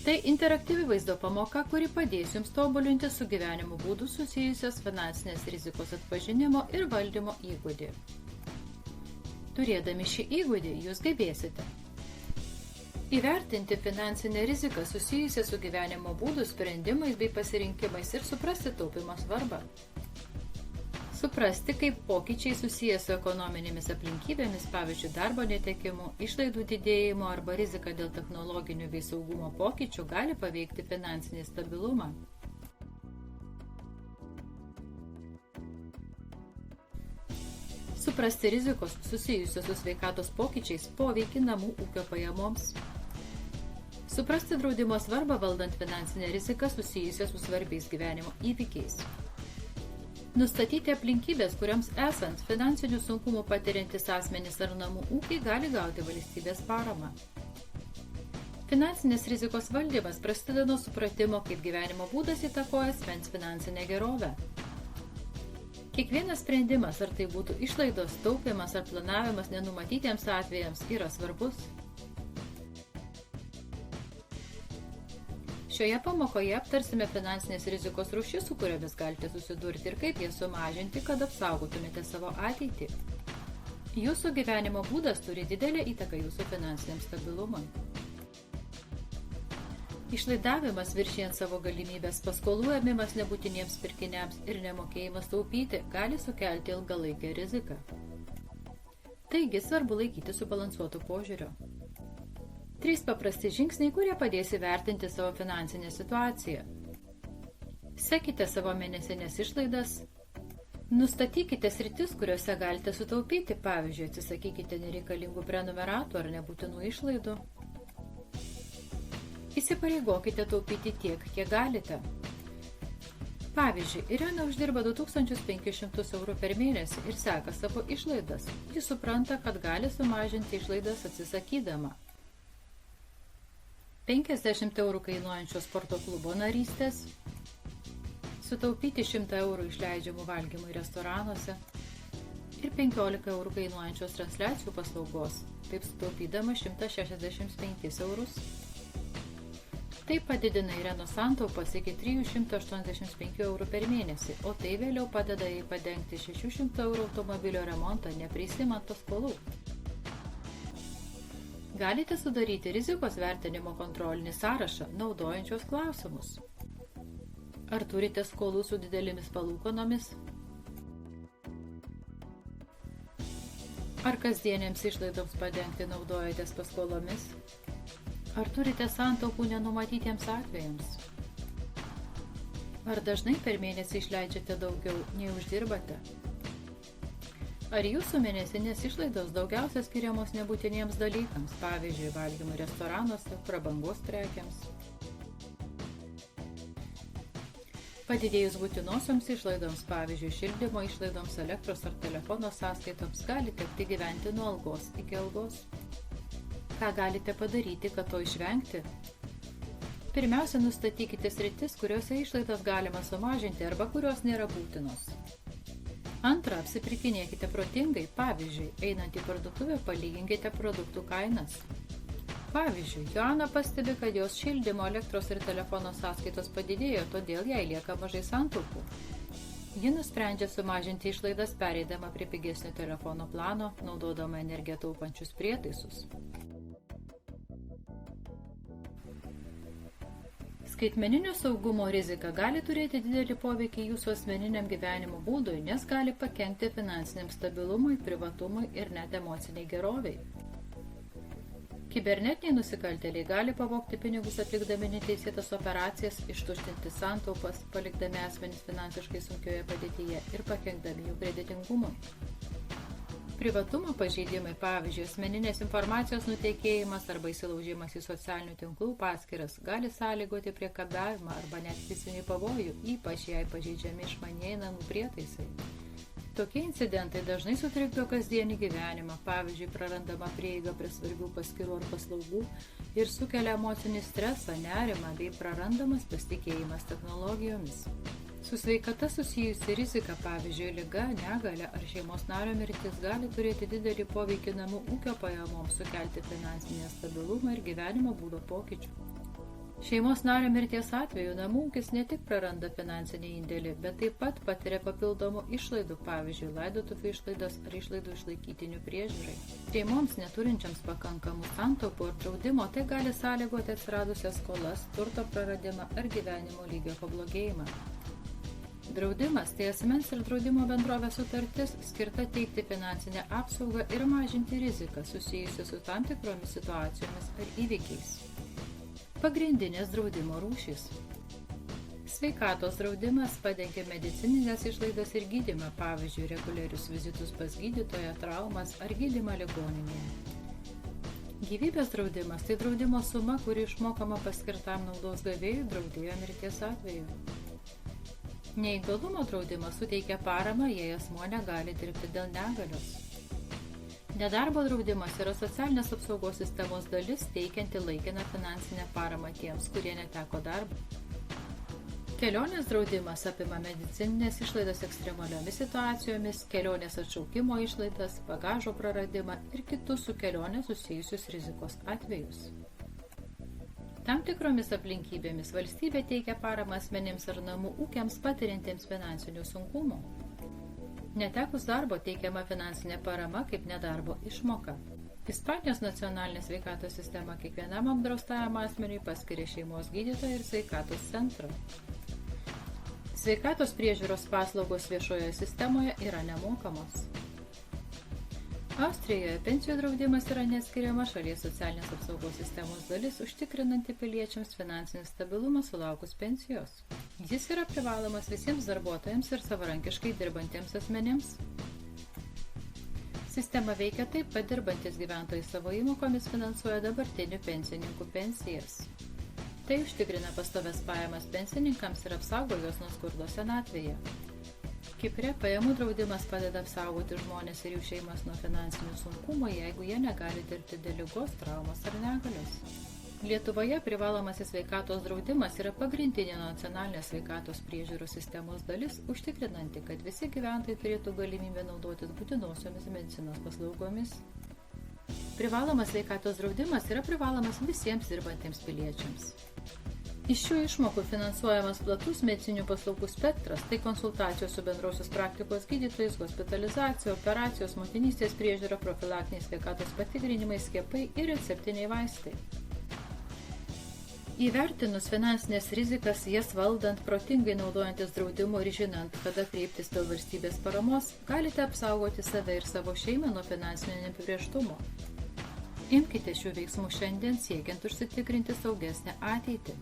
Tai interaktyvi vaizdo pamoka, kuri padės jums tobulinti su gyvenimo būdu susijusios finansinės rizikos atpažinimo ir valdymo įgūdį. Turėdami šį įgūdį, jūs gebėsite įvertinti finansinę riziką susijusią su gyvenimo būdų sprendimais bei pasirinkimais ir suprasti taupimo svarbą. Suprasti, kaip pokyčiai susiję su ekonominėmis aplinkybėmis, pavyzdžiui, darbo netekimu, išlaidų didėjimu arba rizika dėl technologinių bei saugumo pokyčių gali paveikti finansinį stabilumą. Suprasti rizikos susijusios su sveikatos pokyčiais poveikį namų ūkio pajamoms. Suprasti draudimo svarbą valdant finansinę riziką susijusią su svarbiais gyvenimo įvykiais. Nustatyti aplinkybės, kuriams esant finansinių sunkumų patiriantis asmenys ar namų ūkiai gali gauti valstybės paramą. Finansinės rizikos valdymas prasideda nuo supratimo, kaip gyvenimo būdas įtakoja asmens finansinę gerovę. Kiekvienas sprendimas, ar tai būtų išlaidos, taupimas ar planavimas nenumatytiems atvejams, yra svarbus. Šioje pamokoje aptarsime finansinės rizikos rūšis, su kuriomis galite susidurti ir kaip jas sumažinti, kad apsaugotumėte savo ateitį. Jūsų gyvenimo būdas turi didelę įtaką jūsų finansiniam stabilumui. Išlaidavimas viršijant savo galimybės, paskolų ėmimas nebūtiniems pirkiniams ir nemokėjimas taupyti gali sukelti ilgalaikę riziką. Taigi svarbu laikyti subalansuotų požiūrio. 3 paprasti žingsniai, kurie padės įvertinti savo finansinę situaciją. Sekite savo mėnesinės išlaidas. Nustatykite sritis, kuriuose galite sutaupyti, pavyzdžiui, atsisakykite nereikalingų prenumeratų ar nebūtinų išlaidų. Įsipareigokite taupyti tiek, kiek galite. Pavyzdžiui, Irena uždirba 2500 eurų per mėnesį ir seka savo išlaidas. Ji supranta, kad gali sumažinti išlaidas atsisakydama 50 eurų kainuojančio sporto klubo narystės, sutaupyti 100 eurų išleidžiamų valgymui restoranuose ir 15 eurų kainuojančios transliacijų paslaugos, taip sutaupydama 165 eurus. Tai padidina Irenos santaupas iki 385 eurų per mėnesį, o tai vėliau padeda jai padengti 600 eurų automobilio remontą, neprisimant paskolų. Galite sudaryti rizikos vertinimo kontrolinį sąrašą, naudojančios klausimus. Ar turite skolų su didelėmis palūkanomis? Ar kasdienėms išlaidoms padengti naudojatės paskolomis? Ar turite santaupų nenumatytiems atvejams? Ar dažnai per mėnesį išleidžiate daugiau, nei uždirbate? Ar jūsų mėnesinės išlaidos daugiausia skiriamos nebūtiniems dalykams, pavyzdžiui, valgymui restoranuose, prabangos prekiams? Padidėjus būtinosioms išlaidoms, pavyzdžiui, šildymo išlaidoms, elektros ar telefono sąskaitoms, gali tekti gyventi nuo algos iki algos. Ką galite padaryti, kad to išvengti? Pirmiausia, nustatykite sritis, kuriuose išlaidas galima sumažinti arba kurios nėra būtinos. Antra, apsipirkinėkite protingai, pavyzdžiui, einant į parduotuvę palyginkite produktų kainas. Pavyzdžiui, Joana pastebi, kad jos šildymo, elektros ir telefono sąskaitos padidėjo, todėl jai lieka mažai santaupų. Ji nusprendžia sumažinti išlaidas pereidama prie pigesnio telefono plano, naudodama energiją taupančius prietaisus. Skaitmeninio saugumo rizika gali turėti didelį poveikį jūsų asmeniniam gyvenimo būdui, nes gali pakenkti finansiniam stabilumui, privatumui ir net emociniai geroviai. Kibernetiniai nusikaltėliai gali pavogti pinigus atlikdami neteisėtas operacijas, ištuštinti santaupas, palikdami asmenis finansiškai sunkioje padėtyje ir pakenkdami jų kreditingumui. Privatumo pažeidimai, pavyzdžiui, asmeninės informacijos nutekėjimas arba įsilaužimas į socialinių tinklų paskyras gali sąlygoti priekabiavimą arba net fizinį pavojų, ypač jei pažeidžiami išmanieji namų prietaisai. Tokie incidentai dažnai sutrikdo kasdienį gyvenimą, pavyzdžiui, prarandama prieiga prie svarbių paskyrų ar paslaugų ir sukelia emocinį stresą, nerimą bei prarandamas pasitikėjimas technologijomis. Su sveikata susijusi rizika, pavyzdžiui, liga, negalia ar šeimos nario mirtis gali turėti didelį poveikį namų ūkio pajamoms, sukelti finansinį stabilumą ir gyvenimo būdo pokyčių. Šeimos nario mirties atveju namų ūkis ne tik praranda finansinį indėlį, bet taip pat patiria papildomų išlaidų, pavyzdžiui, laidotuvių išlaidas ar išlaidų išlaikytinių priežiūrai. Šeimoms neturinčiams pakankamų santaupų ar draudimo tai gali sąlygoti atsiradusias skolas, turto praradimą ar gyvenimo lygio pablogėjimą. Draudimas tai asmens ir draudimo bendrovės sutartis skirta teikti finansinę apsaugą ir mažinti riziką susijusią su tam tikromis situacijomis ar įvykiais. Pagrindinės draudimo rūšys. Sveikatos draudimas padengia medicininės išlaidas ir gydymą, pavyzdžiui, reguliarius vizitus pas gydytoją, traumas ar gydymą ligoninėje. Gyvybės draudimas tai draudimo suma, kuri išmokama paskirtam naudos gavėjui draudėjo mirties atveju. Neįgalumo draudimas suteikia paramą, jei asmuo negali dirbti dėl negalios. Nedarbo draudimas yra socialinės apsaugos sistemos dalis, teikianti laikiną finansinę paramą tiems, kurie neteko darbo. Kelionės draudimas apima medicininės išlaidas ekstremaliomis situacijomis, kelionės atšaukimo išlaidas, bagažo praradimą ir kitus su kelionė susijusius rizikos atvejus. Tam tikromis aplinkybėmis valstybė teikia paramą asmenims ar namų ūkiams patiriantiems finansinių sunkumų. Netekus darbo teikiama finansinė parama kaip nedarbo išmoka. Ispanijos nacionalinė sveikatos sistema kiekvienam apdraustajam asmeniui paskiria šeimos gydytoją ir sveikatos centrą. Sveikatos priežiūros paslaugos viešojoje sistemoje yra nemokamos. Austrijoje pensijų draudimas yra neatskiriama šalies socialinės apsaugos sistemos dalis, užtikrinanti piliečiams finansinį stabilumą sulaukus pensijos. Jis yra privalomas visiems darbuotojams ir savarankiškai dirbantiems asmenims. Sistema veikia taip, kad dirbantis gyventojai savo įmokomis finansuoja dabartinių pensininkų pensijas. Tai užtikrina pastovias pajamas pensininkams ir apsaugo juos nuo skurdo senatvėje. Kipre pajamų draudimas padeda apsaugoti žmonės ir jų šeimas nuo finansinių sunkumų, jeigu jie negali dirbti dėl ligos, traumos ar negalios. Lietuvoje privalomasis sveikatos draudimas yra pagrindinė nacionalinės sveikatos priežiūros sistemos dalis, užtikrinanti, kad visi gyventojai turėtų galimybę naudotis būtinosiomis medicinos paslaugomis. Privalomas sveikatos draudimas yra privalomas visiems dirbantiems piliečiams. Iš šių išmokų finansuojamas platus medicininių paslaugų spektras, tai konsultacijos su bendrosios praktikos gydytojais, hospitalizacija, operacijos, motinystės priežiūra, profilaktiniai sveikatos patikrinimai, skiepai ir receptiniai vaistai. Įvertinus finansinės rizikas, jas valdant, protingai naudojantis draudimu ir žinant, kada kreiptis dėl valstybės paramos, galite apsaugoti save ir savo šeimą nuo finansinio neapibrėžtumo. Imkite šių veiksmų šiandien siekiant užsitikrinti saugesnę ateitį.